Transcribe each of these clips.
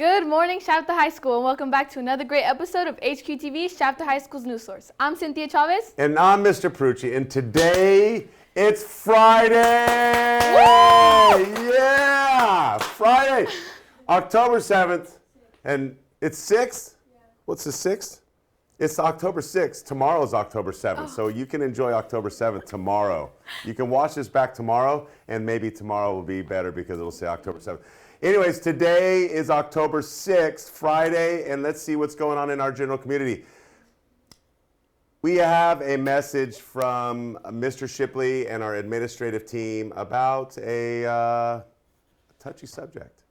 Good morning, Hqtv High School, and welcome back to another great episode of Hqtv, Hqtv High School's news source. I'm Cynthia Chavez. And I'm Mr. Prucci, and today it's Friday! Woo! Yeah! Friday, October 7th, and it's 6th? What's the 6th? It's October 6th. Tomorrow is October 7th, so you can enjoy October 7th tomorrow. You can watch this back tomorrow, and maybe tomorrow will be better because it'll say October 7th. Anyways, today is October 6th, Friday, and let's see what's going on in our general community. We have a message from Mr. Shipley and our administrative team about a touchy subject.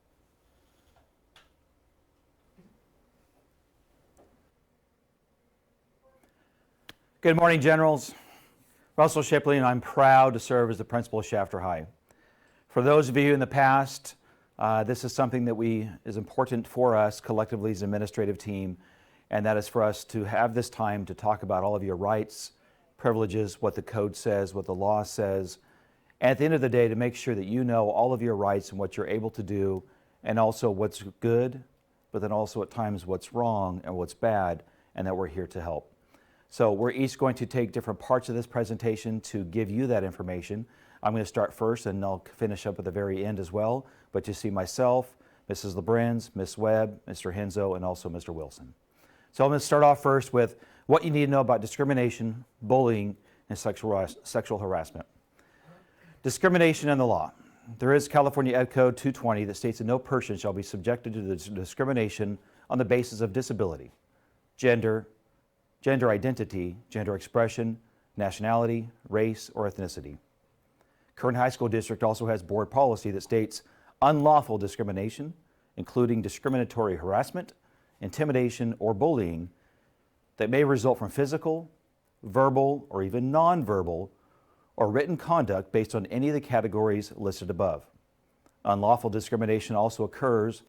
Good morning, Generals. Russell Shipley, and I'm proud to serve as the principal of Hqtv High. For those of you in the past, this is something that is important for us collectively as an administrative team, and that is for us to have this time to talk about all of your rights, privileges, what the code says, what the law says, and at the end of the day to make sure that you know all of your rights and what you're able to do, and also what's good, but then also at times what's wrong and what's bad, and that we're here to help. So we're each going to take different parts of this presentation to give you that information. I'm going to start first and I'll finish up at the very end as well. But you see myself, Mrs. LeBrenz, Ms. Webb, Mr. Henzo, and also Mr. Wilson. So I'm going to start off first with what you need to know about discrimination, bullying, and sexual harassment. Discrimination and the law. There is California Ed Code 220 that states that no person shall be subjected to discrimination on the basis of disability, gender identity, gender expression, nationality, race, or ethnicity. Kern High School District also has board policy that states unlawful discrimination, including discriminatory harassment, intimidation, or bullying that may result from physical, verbal, or even nonverbal or written conduct based on any of the categories listed above. Unlawful discrimination also occurs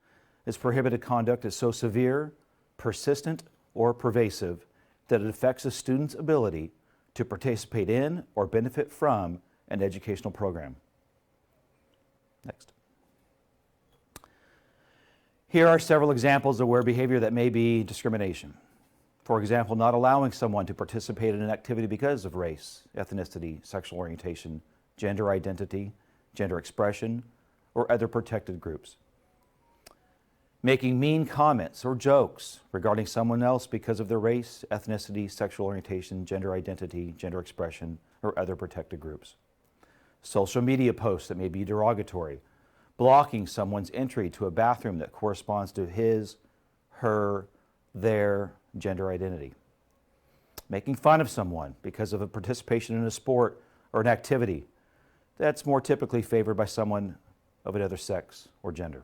as prohibited conduct is so severe, persistent, or pervasive that it affects a student's ability to participate in or benefit from an educational program. Next. Here are several examples of where behavior that may be discrimination. For example, not allowing someone to participate in an activity because of race, ethnicity, sexual orientation, gender identity, gender expression, or other protected groups. Making mean comments or jokes regarding someone else because of their race, ethnicity, sexual orientation, gender identity, gender expression, or other protected groups. Social media posts that may be derogatory, blocking someone's entry to a bathroom that corresponds to his, her, their gender identity. Making fun of someone because of a participation in a sport or an activity that's more typically favored by someone of another sex or gender.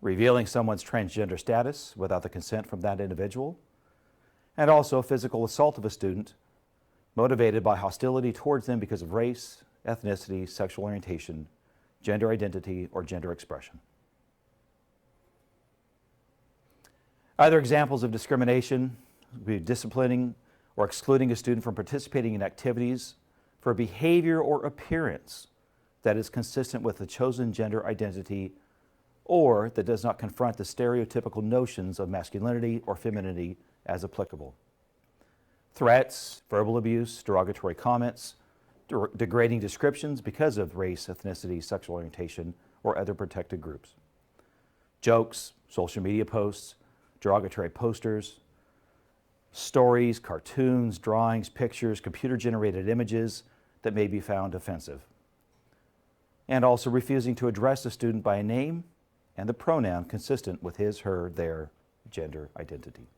Revealing someone's transgender status without the consent from that individual, and also physical assault of a student motivated by hostility towards them because of race, ethnicity, sexual orientation, gender identity, or gender expression. Other examples of discrimination would be disciplining or excluding a student from participating in activities for behavior or appearance that is consistent with the chosen gender identity or that does not confront the stereotypical notions of masculinity or femininity as applicable. Threats, verbal abuse, derogatory comments, degrading descriptions because of race, ethnicity, sexual orientation, or other protected groups. Jokes, social media posts, derogatory posters, stories, cartoons, drawings, pictures, computer-generated images that may be found offensive. And also refusing to address a student by a name and the pronoun consistent with his, her, their gender identity.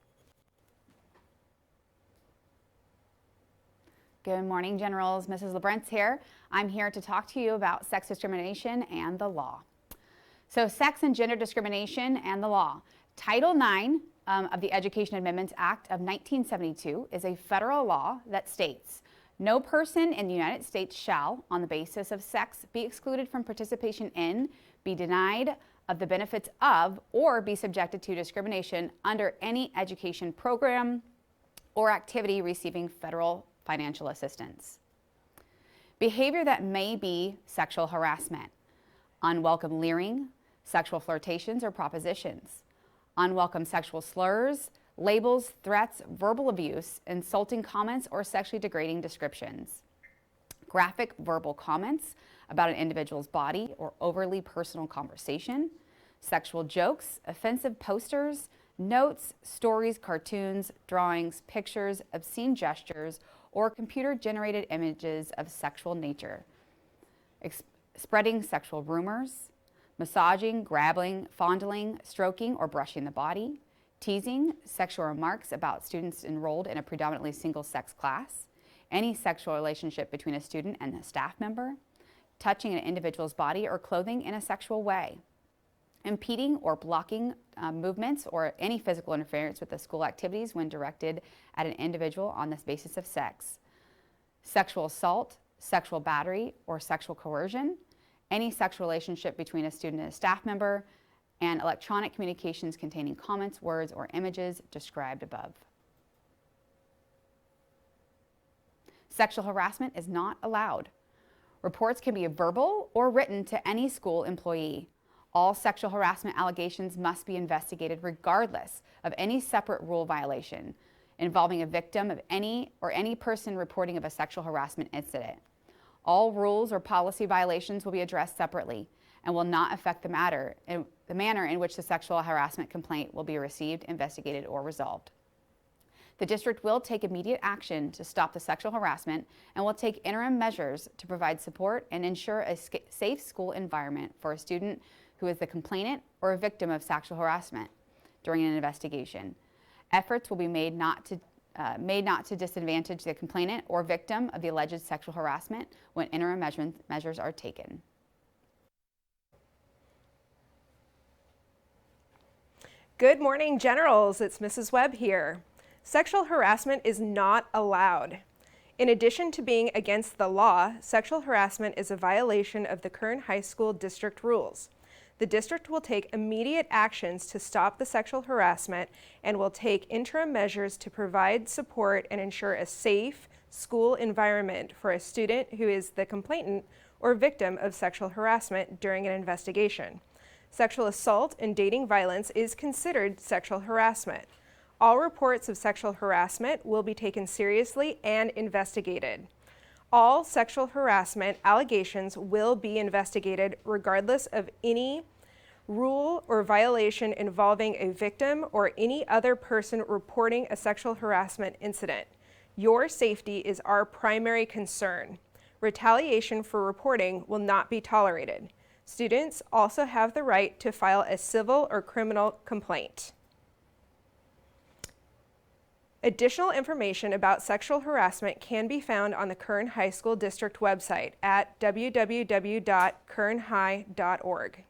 Good morning, Generals. Mrs. LeBrenz here. I'm here to talk to you about sex discrimination and the law. So sex and gender discrimination and the law. Title IX of the Education Amendments Act of 1972 is a federal law that states, no person in the United States shall, on the basis of sex, be excluded from participation in, be denied of the benefits of, or be subjected to discrimination under any education program or activity receiving federal financial assistance. Behavior that may be sexual harassment, unwelcome leering, sexual flirtations or propositions, unwelcome sexual slurs, labels, threats, verbal abuse, insulting comments, or sexually degrading descriptions, graphic verbal comments about an individual's body or overly personal conversation, sexual jokes, offensive posters, notes, stories, cartoons, drawings, pictures, obscene gestures, or computer-generated images of sexual nature, spreading sexual rumors, massaging, grabbing, fondling, stroking, or brushing the body, teasing, sexual remarks about students enrolled in a predominantly single-sex class, any sexual relationship between a student and a staff member, touching an individual's body or clothing in a sexual way, impeding or blocking movements or any physical interference with the school activities when directed at an individual on the basis of sex, sexual assault, sexual battery, or sexual coercion, any sexual relationship between a student and a staff member, and electronic communications containing comments, words, or images described above. Sexual harassment is not allowed. Reports can be verbal or written to any school employee. All sexual harassment allegations must be investigated regardless of any separate rule violation involving a victim of any person reporting of a sexual harassment incident. All rules or policy violations will be addressed separately and will not affect the manner in which the sexual harassment complaint will be received, investigated, or resolved. The district will take immediate action to stop the sexual harassment and will take interim measures to provide support and ensure a safe school environment for a student who is the complainant or a victim of sexual harassment during an investigation. Efforts will be made not to disadvantage the complainant or victim of the alleged sexual harassment when interim measures are taken. Good morning, Generals. It's Mrs. Webb here. Sexual harassment is not allowed. In addition to being against the law, sexual harassment is a violation of the Kern High School district rules. The district will take immediate actions to stop the sexual harassment and will take interim measures to provide support and ensure a safe school environment for a student who is the complainant or victim of sexual harassment during an investigation. Sexual assault and dating violence is considered sexual harassment. All reports of sexual harassment will be taken seriously and investigated. All sexual harassment allegations will be investigated regardless of any rule or violation involving a victim or any other person reporting a sexual harassment incident. Your safety is our primary concern. Retaliation for reporting will not be tolerated. Students also have the right to file a civil or criminal complaint. Additional information about sexual harassment can be found on the Kern High School District website at www.kernhigh.org.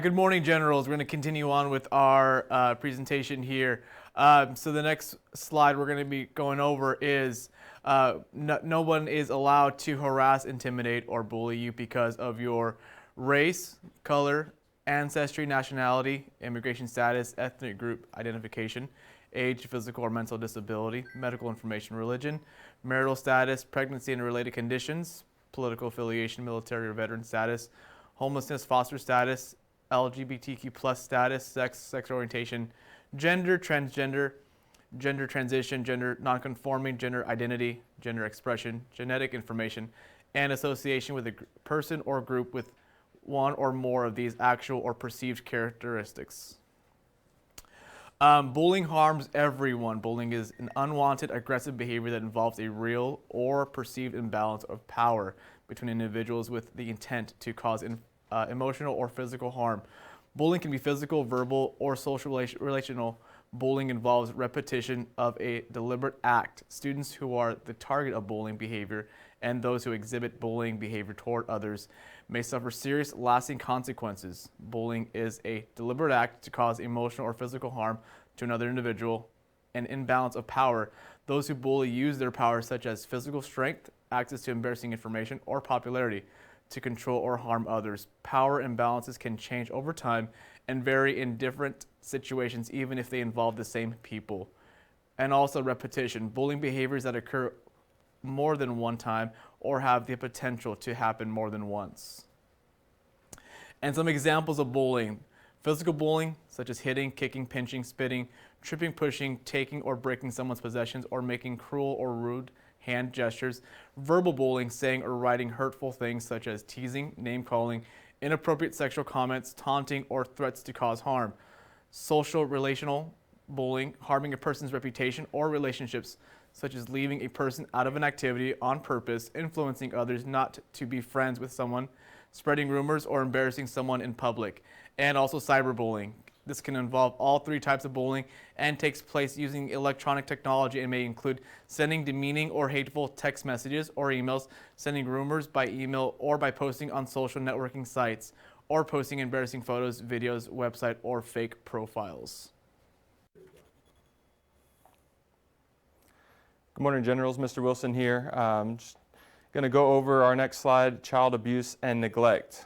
Good morning, Generals. We're going to continue on with our presentation here. So the next slide we're going to be going over is no one is allowed to harass, intimidate, or bully you because of your race, color, ancestry, nationality, immigration status, ethnic group identification, age, physical or mental disability, medical information, religion, marital status, pregnancy and related conditions, political affiliation, military or veteran status, homelessness, foster status, LGBTQ plus status, sex, sexual orientation, gender, transgender, gender transition, gender nonconforming, gender identity, gender expression, genetic information, and association with a person or group with one or more of these actual or perceived characteristics. Bullying harms everyone. Bullying is an unwanted, aggressive behavior that involves a real or perceived imbalance of power between individuals with the intent to cause emotional or physical harm. Bullying can be physical, verbal, or social relational. Bullying involves repetition of a deliberate act. Students who are the target of bullying behavior and those who exhibit bullying behavior toward others may suffer serious, lasting consequences. Bullying is a deliberate act to cause emotional or physical harm to another individual, an imbalance of power. Those who bully use their power, such as physical strength, access to embarrassing information, or popularity, to control or harm others. Power imbalances can change over time and vary in different situations, even if they involve the same people. And also repetition. Bullying behaviors that occur more than one time or have the potential to happen more than once. And some examples of bullying. Physical bullying, such as hitting, kicking, pinching, spitting, tripping, pushing, taking or breaking someone's possessions, or making cruel or rude hand gestures. Verbal bullying, saying or writing hurtful things such as teasing, name-calling, inappropriate sexual comments, taunting, or threats to cause harm. Social relational bullying, harming a person's reputation or relationships, such as leaving a person out of an activity on purpose, influencing others not to be friends with someone, spreading rumors, or embarrassing someone in public. And also cyberbullying. This can involve all three types of bullying and takes place using electronic technology and may include sending demeaning or hateful text messages or emails, sending rumors by email, or by posting on social networking sites, or posting embarrassing photos, videos, website, or fake profiles. Good morning, Generals. Mr. Wilson here. Just going to go over our next slide, child abuse and neglect.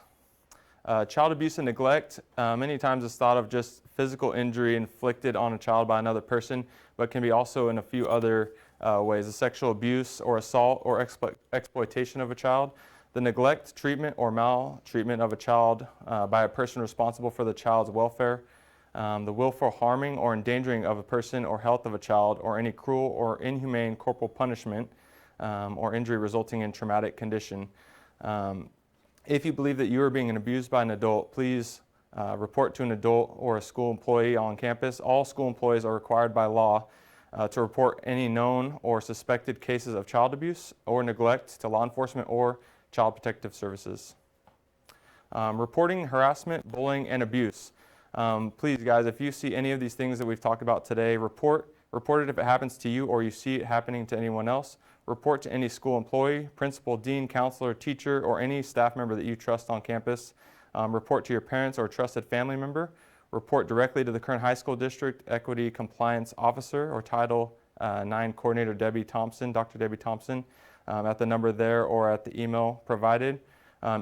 Child abuse and neglect many times is thought of just physical injury inflicted on a child by another person, but can be also in a few other ways. The sexual abuse or assault or exploitation of a child. The neglect, treatment, or maltreatment of a child by a person responsible for the child's welfare. The willful harming or endangering of a person or health of a child, or any cruel or inhumane corporal punishment or injury resulting in traumatic condition. If you believe that you are being abused by an adult, please report to an adult or a school employee on campus. All school employees are required by law to report any known or suspected cases of child abuse or neglect to law enforcement or Child Protective Services. Reporting harassment, bullying, and abuse. Please, guys, if you see any of these things that we've talked about today, report it if it happens to you or you see it happening to anyone else. Report to any school employee, principal, dean, counselor, teacher, or any staff member that you trust on campus. Report to your parents or trusted family member. Report directly to the current high school district equity compliance officer or Title IX coordinator Debbie Thompson, Dr. Debbie Thompson, at the number there or at the email provided.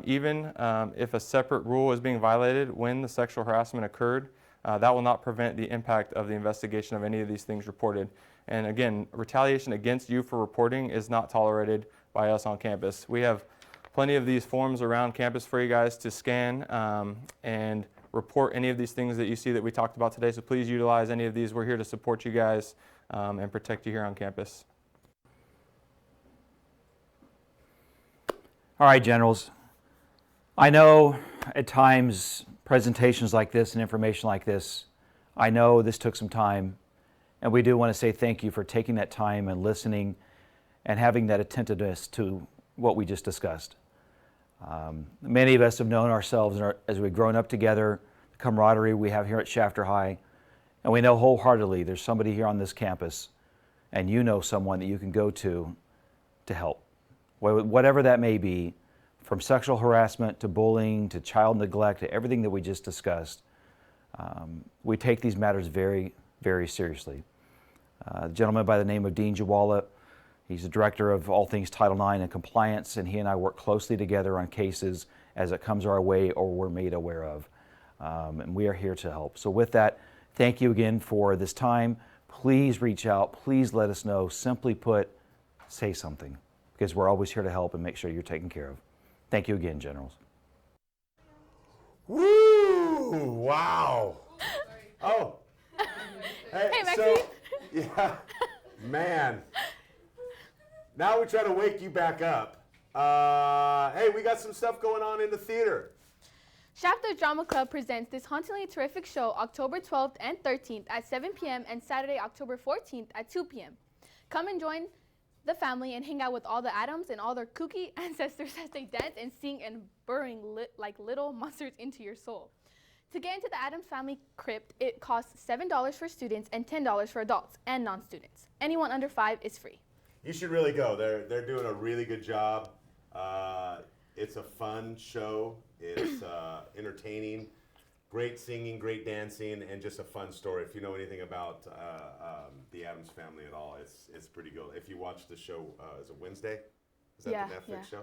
Even if a separate rule is being violated when the sexual harassment occurred, that will not prevent the impact of the investigation of any of these things reported. And again, retaliation against you for reporting is not tolerated by us on campus. We have plenty of these forms around campus for you guys to scan and report any of these things that you see that we talked about today. So please utilize any of these. We're here to support you guys and protect you here on campus. All right, Generals. I know at times presentations like this and information like this, I know this took some time, and we do want to say thank you for taking that time and listening and having that attentiveness to what we just discussed. Many of us have known ourselves as we've grown up together, the camaraderie we have here at Shafter High, and we know wholeheartedly there's somebody here on this campus, and you know someone that you can go to help. Whatever that may be, from sexual harassment to bullying to child neglect to everything that we just discussed, we take these matters very, very seriously. A gentleman by the name of Dean Jawala, he's the director of all things Title IX and compliance, and he and I work closely together on cases as it comes our way or we're made aware of. And we are here to help. So with that, thank you again for this time. Please reach out. Please let us know. Simply put, say something, because we're always here to help and make sure you're taken care of. Thank you again, Generals. Woo! Wow. Oh. Hey, Maxine. so, yeah, man. Now we try to wake you back up. Hey, we got some stuff going on in the theater. Shafter Drama Club presents this hauntingly terrific show October 12th and 13th at 7 p.m. and Saturday, October 14th at 2 p.m. Come and join the family and hang out with all the Adams and all their kooky ancestors as they dance and sing and burrowing like little monsters into your soul. To get into the Adams Family Crypt, it costs $7 for students and $10 for adults and non-students. Anyone under 5 is free. You should really go. They're doing a really good job. It's a fun show. It's entertaining, great singing, great dancing, and just a fun story. If you know anything about the Addams Family at all, it's pretty good. If you watch the show, is it Wednesday? Is that the Netflix show?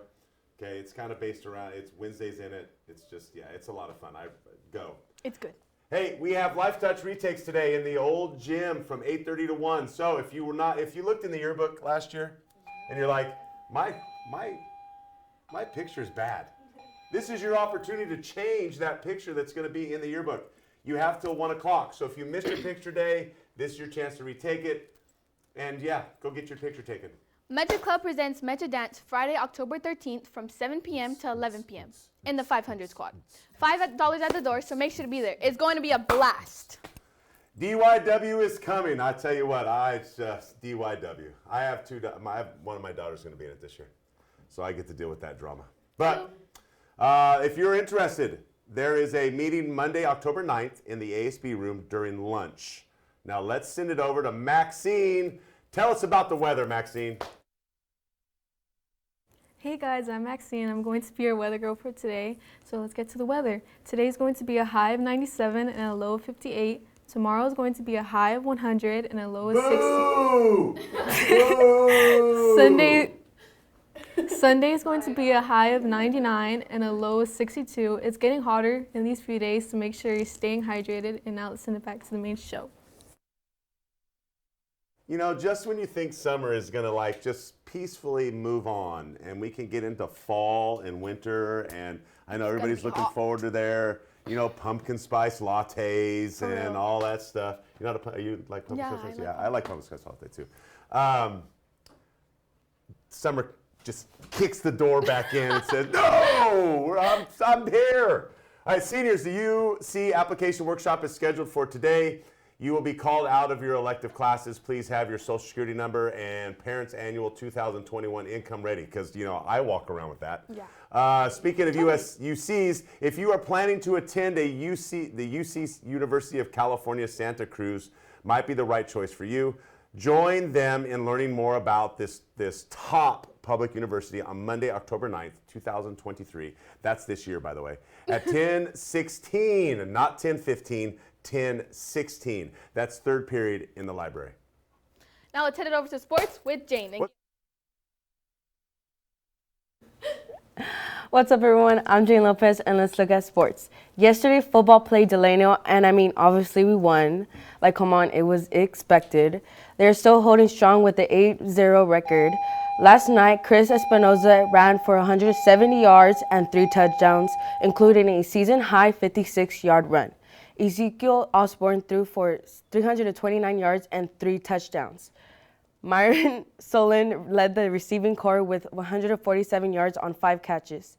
Okay, it's kind of based around, it's Wednesdays in it. It's just, yeah, it's a lot of fun. Go. It's good. Hey, we have Life Touch retakes today in the old gym from 8:30 to 1. So if you looked in the yearbook last year, and you're like, my picture's bad. This is your opportunity to change that picture that's going to be in the yearbook. You have till 1 o'clock. So if you missed your picture day, this is your chance to retake it. And yeah, go get your picture taken. Metro Club presents Metro Dance Friday, October 13th from 7 p.m. to 11 p.m. in the 500 squad. $5 at the door, so make sure to be there. It's going to be a blast. DYW is coming. I tell you what, DYW. I have one of my daughters going to be in it this year, so I get to deal with that drama. But if you're interested, there is a meeting Monday, October 9th in the ASB room during lunch. Now let's send it over to Maxine. Tell us about the weather, Maxine. Hey guys, I'm Maxine. I'm going to be your weather girl for today. So let's get to the weather. Today is going to be a high of 97 and a low of 58. Tomorrow is going to be a high of 100 and a low of 60. Boo! Sunday is going to be a high of 99 and a low of 62. It's getting hotter in these few days, so make sure you're staying hydrated. And now let's send it back to the main show. You know, just when you think summer is going to like just peacefully move on and we can get into fall and winter, and I know everybody's looking forward to their, pumpkin spice lattes and all that stuff. You like pumpkin spice lattes? Yeah, I like pumpkin spice latte too. Summer just kicks the door back in and says, no, I'm here. All right, seniors, the UC application workshop is scheduled for today. You will be called out of your elective classes. Please have your social security number and parents' annual 2021 income ready, because, I walk around with that. Yeah. Speaking of UCs, if you are planning to attend the UC University of California, Santa Cruz might be the right choice for you. Join them in learning more about this top public university on Monday, October 9th, 2023. That's this year, by the way, at 10:16, not 10:15. 10:16. That's third period in the library. Now let's head it over to sports with Jane. Thank you. What's up, everyone? I'm Jane Lopez, and let's look at sports. Yesterday, football played Delano, and obviously we won. Like, come on, it was expected. They're still holding strong with the 8-0 record. Last night, Chris Espinoza ran for 170 yards and 3 touchdowns, including a season-high 56-yard run. Ezekiel Osborne threw for 329 yards and 3 touchdowns. Myron Solon led the receiving corps with 147 yards on 5 catches.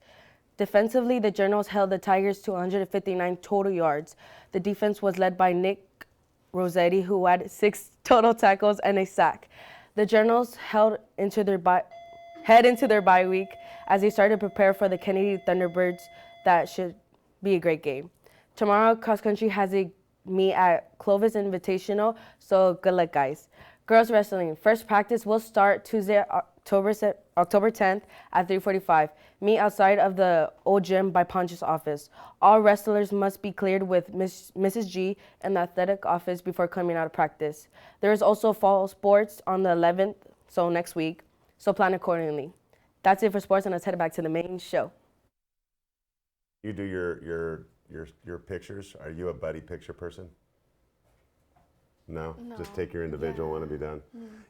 Defensively, the Generals held the Tigers to 159 total yards. The defense was led by Nick Rossetti, who had 6 total tackles and a sack. The Generals head into their bye week as they start to prepare for the Kennedy Thunderbirds. That should be a great game. Tomorrow, cross country has a meet at Clovis Invitational, so good luck, guys. Girls wrestling. First practice will start Tuesday, October 10th at 3:45. Meet outside of the old gym by Ponch's office. All wrestlers must be cleared with Mrs. G in the athletic office before coming out of practice. There is also fall sports on the 11th, so next week, so plan accordingly. That's it for sports, and let's head back to the main show. You do your pictures? Are you a buddy picture person? No? Just take your individual one and be done?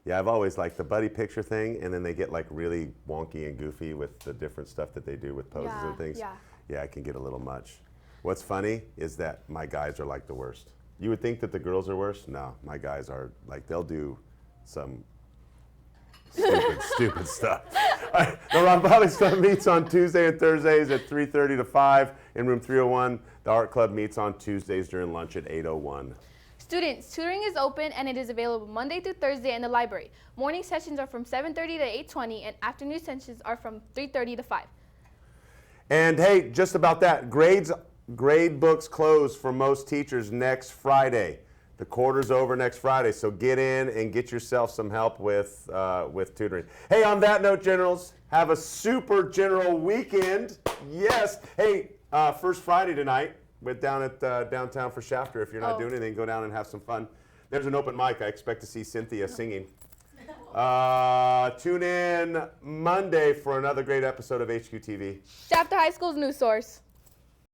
Yeah, I've always liked the buddy picture thing, and then they get like really wonky and goofy with the different stuff that they do with poses and things. Yeah, it can get a little much. What's funny is that my guys are like the worst. You would think that the girls are worse? No, my guys are like, they'll do some stupid stuff. The Ron Bobby Stuff meets on Tuesday and Thursdays at 3:30 to 5 in room 301. The Art Club meets on Tuesdays during lunch at 8:01. Students, tutoring is open and it is available Monday through Thursday in the library. Morning sessions are from 7:30 to 8:20 and afternoon sessions are from 3:30 to 5. And hey, just about that, grade books close for most teachers next Friday. The quarter's over next Friday, so get in and get yourself some help with tutoring. Hey, on that note, Generals, have a super General weekend. Yes. Hey, first Friday tonight. Went down at downtown for Shafter. If you're not doing anything, go down and have some fun. There's an open mic. I expect to see Cynthia singing. Tune in Monday for another great episode of Hqtv. Shafter High School's news source.